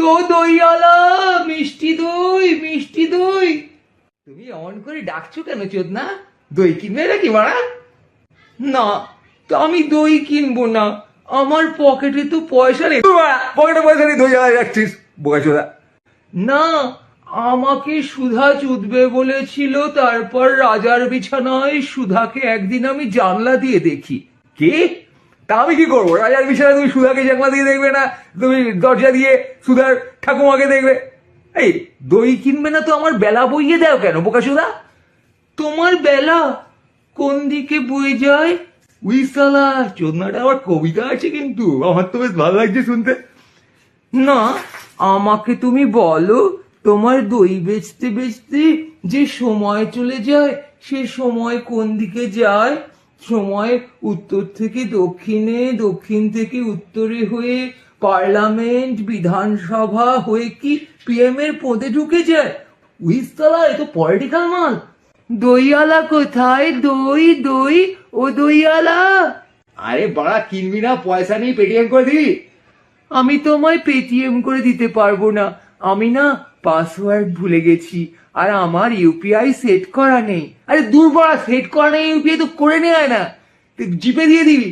দইওয়ালা, মিষ্টি দই, মিষ্টি দই। তুমি অন করে ডাকছো কেন চোদনা? দই কিনবে নাকি মারা? না, তো আমি দই কিনবো না, আমার পকেটে তো পয়সা নেই। পকেটে পয়সা নেই, দই জ্বালায় রাখছিস বোকা চোদা। না, আমাকে সুধা চুদবে বলেছিল, তারপর রাজার বিছানায় সুধাকে একদিন আমি জানলা দিয়ে দেখি। কি? তা আমি কি করবো? রাজার বিছানায় তুমি সুধাকে জানলা দিয়ে দেখবে না, তুমি দরজা দিয়ে সুধার ঠাকুমাকে দেখবে? এই দই কিনবে না তো আমার বেলা বইয়ে দাও কেন বোকা চোদা? তোমার বেলা কোন দিকে বয়ে যায়? উই সালা, চোদনাটা আবার কবিতা আছে কিন্তু, আমার তো বেশ ভালো লাগছে শুনতে। না, আমাকে তুমি বলো, তোমার দই বেচতে বেচতে যে সময় চলে যায়, সে সময় কোন দিকে যায়? সময় উত্তর থেকে দক্ষিণে, দক্ষিণ থেকে উত্তরে হয়ে পার্লামেন্ট, বিধানসভা হয়ে কি পিএম এর পদে ঢুকে যায়? উইস্তালা, এ তো পলিটিক্যাল মাল। দইওয়ালা কোথায়? দই দই, ও দইওয়ালা। আরে বাড়া, কিনবি না? পয়সা নেই, পেটিএম করে দিবি। আমি তোমায় পেটিএম করে দিতে পারবো না, আমি না পাসওয়ার্ড ভুলে গেছি, আর আমার ইউপিআই সেট করা নেই। আরে দূর বাড়া, সেট করা নেই ইউপিআই তো করে নেয় না, তুই জিপে দিয়ে দিবি।